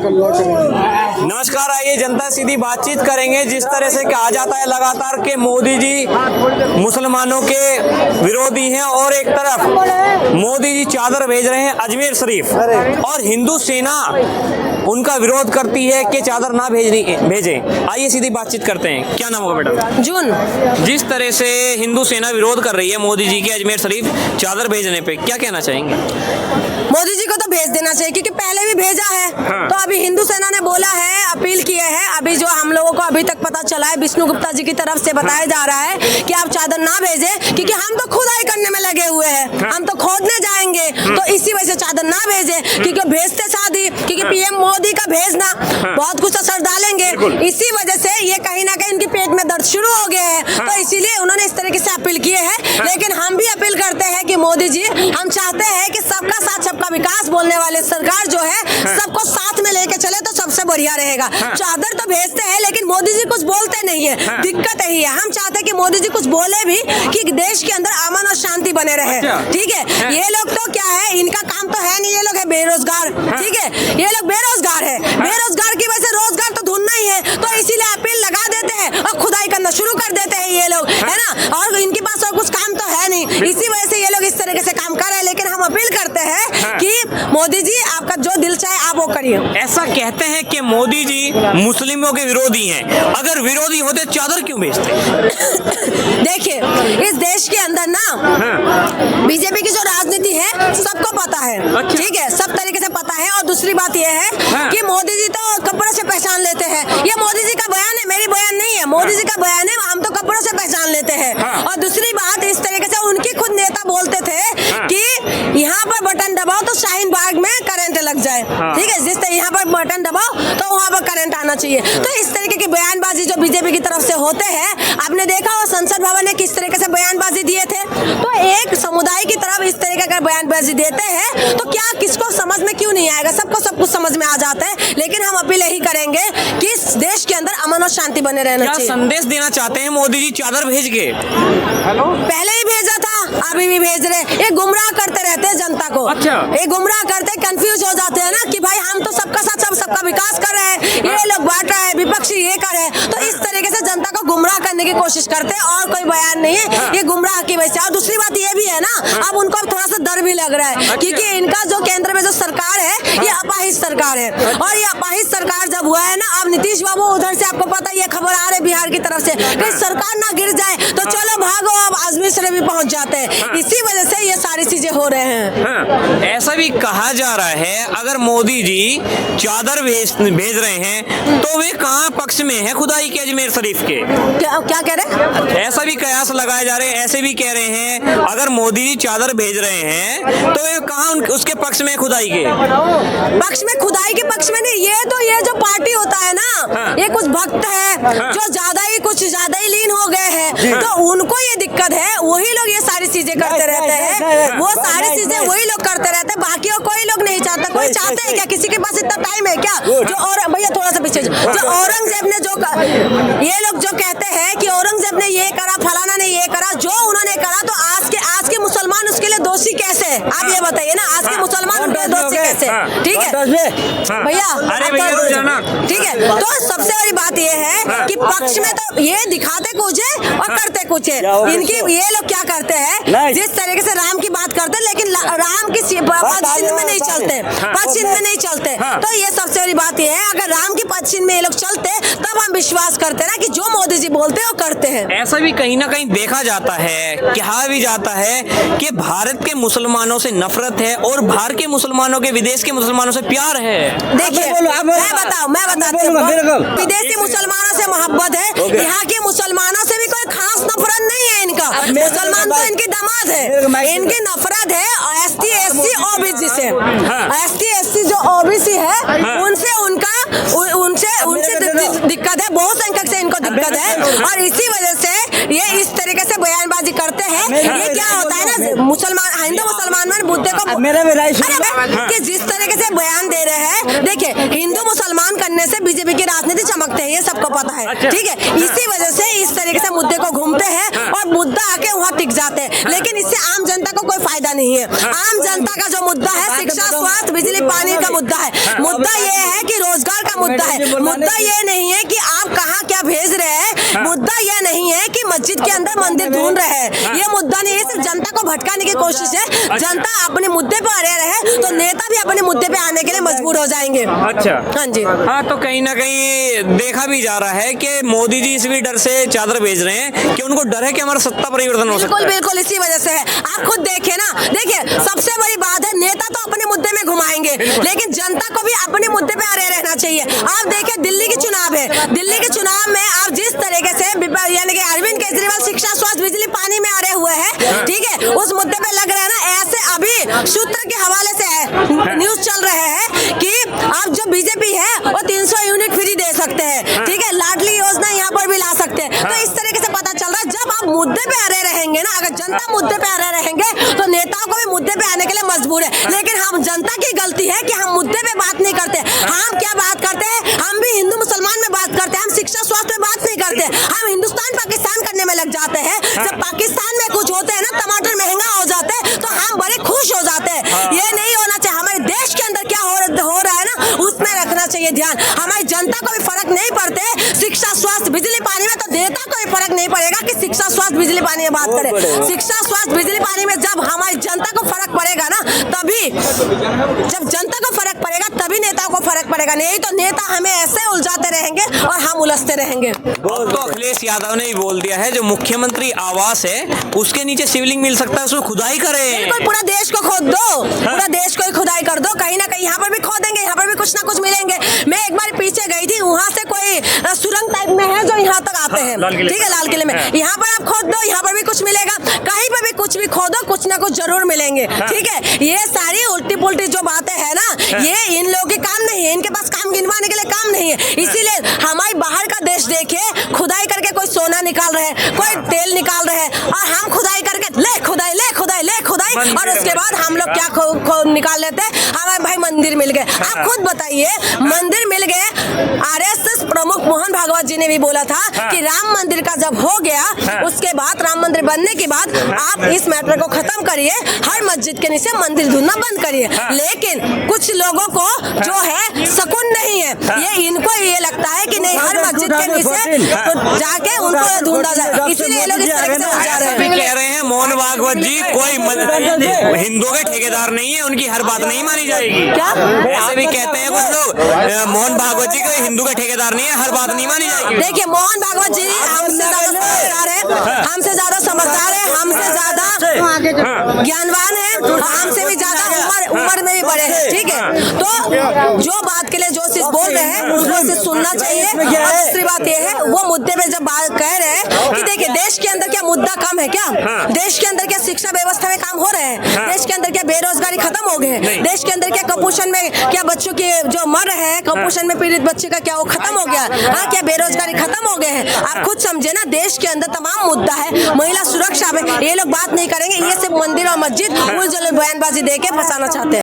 नमस्कार, आइए जनता सीधी बातचीत करेंगे। जिस तरह से कहा जाता है लगातार कि मोदी जी मुसलमानों के विरोधी हैं और एक तरफ मोदी जी चादर भेज रहे हैं अजमेर शरीफ और हिंदू सेना उनका विरोध करती है कि चादर ना भेजें। आइए सीधी बातचीत करते हैं। क्या नाम होगा बेटा? जून। जिस तरह से हिंदू सेना विरोध कर रही है मोदी जी के अजमेर शरीफ चादर भेजने पे, क्या कहना चाहेंगे? मोदी जी को तो भेज देना चाहिए क्योंकि पहले भी भेजा है। हाँ। तो अभी हिंदू सेना ने बोला है, अपील किए है। अभी जो हम लोगों को अभी तक पता चला है, विष्णु गुप्ता जी की तरफ से बताया जा रहा है कि आप चादर ना भेजें क्योंकि हम तो खुदाई करने में लगे हुए हैं। हम तो खोदने जाएंगे, तो इसी वजह से चादर ना भेजे क्योंकि भेजते शादी क्योंकि पीएम मोदी का भेजना बहुत कुछ असर डालेंगे। इसी वजह से ये कहीं ना कहीं इनके पेट में दर्द शुरू हो गए हैं, तो इसीलिए उन्होंने इस तरीके से अपील किए है। लेकिन हम भी अपील करते हैं कि मोदी जी, हम चाहते हैं कि सबका साथ सबका विकास बोलने वाले सरकार जो है सबको साथ में लेके चले तो सबसे बढ़िया रहेगा। चादर तो भेजते हैं लेकिन मोदी जी कुछ बोलते नहीं है। दिक्कत यही है। हम चाहते हैं कि मोदी जी कुछ बोले भी कि देश के अंदर अमन और शांति बने रहे। ठीक है, ये लोग तो क्या है, इनका काम तो है नहीं। ये लोग है बेरोजगार। ठीक है, ये लोग बेरोजगार है। बेरोजगार की वजह से रोजगार तो ढूंढना ही है, तो इसीलिए अपील लगा देते हैं और खुदाई करना शुरू कर देते हैं ये लोग, है ना। और इनके पास और कुछ काम तो है नहीं, इसी वजह से ये लोग इस तरीके से काम कर रहे हैं। लेकिन हम अपील करते हैं कि मोदी जी, आपका जो दिल चाहे आप वो करिए। ऐसा कहते हैं कि मोदी जी मुस्लिमों के विरोधी हैं। अगर विरोधी होते चादर क्यों भेजते? देखिए, इस देश के अंदर ना बीजेपी की जो राजनीति है सबको पता है। ठीक है, सब तरीके से पता है। और दूसरी बात यह है कि मोदी जी तो कपड़े से पहचान लेते हैं। ये मोदी जी का बयान है, मेरी बयान नहीं है। मोदी जी का बयान है, हम तो कपड़ों से पहचान लेते हैं। और दूसरी बात, इस तरीके से उनकी खुद नेता बोलते थे कि यहाँ पर बटन दबाओ तो शाहीन बाग में करंट लग जाए। ठीक है, जिस तरह यहाँ पर बटन दबाओ तो वहाँ पर करंट आना चाहिए। तो इस तरीके की बयानबाजी जो बीजेपी की तरफ से होते हैं, आपने देखा हो संसद भवन ने किस तरीके से बयानबाजी दिए थे। तो एक समुदाय की तरफ इस तरीके का बयानबाजी देते हैं तो क्या किसको समझ में क्यों नहीं आएगा? सबको सब कुछ समझ में आ जाता है। लेकिन हम अपील यही करेंगे कि इस देश के अंदर अमन और शांति बने रहना चाहिए। क्या संदेश देना चाहते हैं मोदी जी चादर भेज के? हेलो, पहले ही भेजा था, अभी भी भेज रहे। ये गुमराह करते रहते हैं जनता को। अच्छा, ये गुमराह करते, कंफ्यूज हो जाते हैं ना कि भाई हम तो सबका साथ सबका विकास कर रहे हैं, ये लोग बांट रहे हैं, विपक्षी ये कर रहे हैं। तो इस तरीके से जनता को गुमराह करने की कोशिश करते हैं और कोई बयान नहीं है। ये गुमराह की वजह से। और दूसरी बात ये भी है ना, अब उनको थोड़ा सा डर भी लग रहा है क्योंकि इनका जो केंद्र में जो सरकार है ये अपाहिज सरकार है। और ये अपाहिज सरकार जब हुआ है ना, अब नीतीश बाबू उधर से, आपको पता ये खबर आ रही है बिहार की तरफ से कि सरकार ना गिर जाए तो चलो भागो, अब अजमेर शरीफ भी पहुंच जाते हैं। इसी वजह से ये सारी चीजें हो रहे हैं। ऐसा भी कहा जा रहा है अगर मोदी जी चादर भेज रहे हैं तो वे कहाँ पक्ष में है खुदाई के अजमेर शरीफ के? क्या कह रहे हैं? ऐसा भी कयास लगाए जा रहे हैं, ऐसे भी कह रहे हैं अगर मोदी जी चादर भेज रहे हैं तो वे कहाँ उसके पक्ष में खुदाई के पक्ष में? खुदाई के पक्ष में नहीं। ये जो पार्टी होता है ना, ये कुछ भक्त है जो कुछ ज्यादा ही लीन हो गए हैं, तो उनको ये दिक्कत है। वही लोग ये सारी चीजें करते रहते हैं, वो सारी चीजें वही लोग करते रहते हैं। बाकी और कोई लोग नहीं चाहता। कोई चाहते हैं क्या? किसी के पास इतना टाइम है क्या? जो और भैया थोड़ा सा पीछे, जो औरंगजेब ने ये लोग जो कहते हैं कि औरंगजेब ने ये करा, फलाना ने ये करा, जो उन्होंने करा, तो आज के मुसलमान उसके लिए दोषी कैसे? आप ये बताइए ना, आज के मुसलमान उनके दोषी कैसे? ठीक है भैया, ठीक है। तो सबसे बड़ी बात ये है कि पक्ष में तो ये दिखाते कुछ है और करते कुछ है। इनकी ये लोग क्या करते हैं, जिस तरीके से राम की बात करते हैं लेकिन राम की पश्चिम में नहीं चलते, पश्चिम में नहीं चलते। तो ये सबसे बड़ी बात ये है, अगर राम की पश्चिम में ये लोग चलते तब हम विश्वास करते हैं ना कि जो मोदी जी बोलते हैं वो करते हैं। ऐसा भी कहीं ना कहीं देखा जाता है, कहा भी जाता है कि भारत के मुसलमानों से नफरत है और बाहर के मुसलमानों के, विदेश के मुसलमानों से प्यार है। देखिए, मैं बताती हूँ, विदेशी मुसलमानों से मोहब्बत है, यहाँ के मुसलमानों से भी कोई खास नफरत नहीं है इनका। मुसलमान तो इनकी दामाद है, इनकी नफरत है ST SC OBC से। ST SC जो OBC है उनसे दिक्कत है, बहुत संख्यक से इनको दिक्कत है। और इसी वजह से ये इस तरीके से बयानबाजी करते हैं। ये क्या होता है ना, मुसलमान हिंदू मुसलमान में बुद्धे को कि जिस तरीके से बयान दे रहे हैं, देखिए हिंदू मुसलमान करने से बीजेपी की राजनीति चमकते हैं, ये सबको पता है। ठीक है, इसी वजह से इस तरीके से मुद्दे को घूमते हैं और मुद्दा आके वहाँ टिक जाते हैं। लेकिन इससे आम जनता को कोई फायदा नहीं है। आम जनता का जो मुद्दा है, शिक्षा, स्वास्थ्य, बिजली, पानी का मुद्दा है। मुद्दा ये है कि मुद्दा है। मुद्दा ये नहीं है कि आप कहाँ क्या भेज रहे हैं, मुद्दा ये नहीं है कि मस्जिद के अंदर मंदिर ढूंढ रहे हैं, ये मुद्दा नहीं है। सिर्फ जनता को भटकाने की कोशिश है। जनता अपने मुद्दे पे अड़े रहे तो नेता भी अपने मुद्दे पे आने के लिए मजबूर हो जाएंगे। अच्छा, हाँ जी, हाँ, तो कहीं ना कहीं देखा भी जा रहा है कि मोदी जी इस भी डर से चादर भेज रहे हैं कि उनको डर है कि हमारा सत्ता परिवर्तन हो सकता बिल्कुल है। बिल्कुल इसी वजह से है। आप खुद देखिए ना, देखिए सबसे बड़ी बात है, नेता तो अपने मुद्दे में घुमाएंगे लेकिन जनता को भी अपने मुद्दे पे अड़े रहना चाहिए। आप देखिए दिल्ली की चुनाव है, दिल्ली के चुनाव में आप जिस तरीके से यानी कि अरविंद केजरीवाल शिक्षा, स्वास्थ्य, बिजली, पानी में अड़े हुए हैं, ठीक है, उस मुद्दे पे लग रहा है ना। ऐसे अभी सूत्र के हवाले से है, न्यूज चल रहे हैं कि आप जो बीजेपी है वो 300 यूनिट फ्री दे सकते हैं, ठीक है, लाडली योजना यहाँ पर भी ला सकते हैं। तो इस तरीके से पता चल रहा है जब आप मुद्दे पे अड़े रहेंगे ना, अगर जनता मुद्दे पे अड़े रहेंगे तो नेताओं को भी मुद्दे पे आने के लिए मजबूर है। लेकिन हम जनता की गलती है कि हम मुद्दे पे बात नहीं करते। हम क्या बात करते हैं, हम भी हिंदू मुसलमान में बात करते हैं, हम शिक्षा स्वास्थ्य में बात नहीं करते। हम हिंदुस्तान पाकिस्तान करने में लग जाते हैं। जब पाकिस्तान में कुछ होते हैं ना, टमाटर महंगा हो जाते हैं तो हम बड़े खुश हो जाते हैं। ये नहीं होना चाहिए। हमारे देश के अंदर क्या हो रहा है ना, उसमें रखना चाहिए ध्यान। हमारी जनता को भी फर्क नहीं पड़ते शिक्षा, स्वास्थ्य, बिजली, पानी में, तो नेता को भी फर्क नहीं पड़ेगा कि शिक्षा, स्वास्थ्य, बिजली, पानी में बात करें। शिक्षा, स्वास्थ्य, बिजली, पानी में जब हमारी जनता को फर्क पड़ेगा ना, तभी जब जनता को फर्क पड़ेगा तभी नेताओं को फर्क पड़ेगा। नहीं तो नेता हमें ऐसे उलझाते रहेंगे और हम उलझते रहेंगे। तो अखिलेश यादव ने ही बोल दिया है जो मुख्यमंत्री आवास है उसके नीचे शिवलिंग मिल सकता है, उसमें खुदाई करें। बिल्कुल, पूरा देश को खोद दो, पूरा देश को ही खुदाई कर दो। कहीं ना कहीं यहाँ पर भी खोदेंगे, यहाँ पर भी कुछ ना कुछ मिलेंगे। मैं एक बार पीछे गई थी, वहाँ से कोई सुरंग टाइप में है जो यहाँ तक आते हैं, ठीक है, लाल किले में। यहाँ पर आप खोद दो, यहाँ पर भी कुछ मिलेगा। कहीं पर भी कुछ भी खोदो, कुछ ना कुछ जरूर मिलेंगे, ठीक है। ये सारी उल्टी पुल्टी जो बातें है ना, ये इन लोगों के काम नहीं है, इनके पास काम गिनवाने के लिए काम नहीं है। इसीलिए हमारे बाहर का देश देखिए, खुदाई करके कोई सोना निकाल रहे हैं, कोई तेल निकाल रहे हैं, और हम खुदाई करके ले खुदाई, ले खुदाई, ले खुदाई, और उसके बाद हम लोग क्या निकाल लेते हैं, हमारे भाई मंदिर मिल गए। आप खुद बताइए, मंदिर मिल गए। आरएसएस प्रमुख मोहन भागवत जी ने भी बोला था कि राम मंदिर का जब हो गया, उसके बाद राम मंदिर बनने के बाद आप इस मैटर को खत्म करिए, हर मस्जिद के नीचे मंदिर ढूंढना बंद करिए। लेकिन कुछ लोगों को जो है सुकून नहीं है, ये इनको ये लगता है कि नहीं, हर मस्जिद के नीचे तो जाके उनको ढूंढा जाए, इसीलिए लोग इस तरह से जा रहे हैं। कह रहे हैं मोहन भागवत जी कोई हिंदुओं के ठेकेदार नहीं है, उनकी हर बात नहीं मानी जाएगी। क्या ऐसे भी कहते हैं कुछ लोग, मोहन भागवत जी कोई हिंदू के ठेकेदार नहीं है, हर बात नहीं मानी जाएगी। देखिए, मोहन भागवत जी हमसे ज्यादा समझदार है, हमसे ज्यादा समझदार है, हमसे ज्यादा ज्ञानवान है, हमसे भी ज्यादा उम्र में भी बड़े हैं, ठीक है। तो जो बात के लिए जो चीज बोल रहे हैं उसको से सुनना चाहिए। और दूसरी बात ये है, वो मुद्दे पे जब बात कह रहे हैं कि देखिए देश के अंदर क्या मुद्दा कम है, क्या देश के अंदर क्या शिक्षा व्यवस्था में काम हो रहे हैं, देश के अंदर क्या बेरोजगारी खत्म हो गए, देश के अंदर क्या कुपोषण में क्या बच्चों के जो मर रहे हैं, कुपोषण में पीड़ित बच्चे का क्या वो खत्म हो गया, हाँ, क्या बेरोजगारी खत्म हो गए हैं। आप खुद समझे ना, देश के अंदर तमाम मुद्दा है, महिला सुरक्षा में ये लोग बात नहीं करेंगे। ये सिर्फ मंदिर और मस्जिद उलझुल बयानबाजी दे के फंसाना चाहते हैं।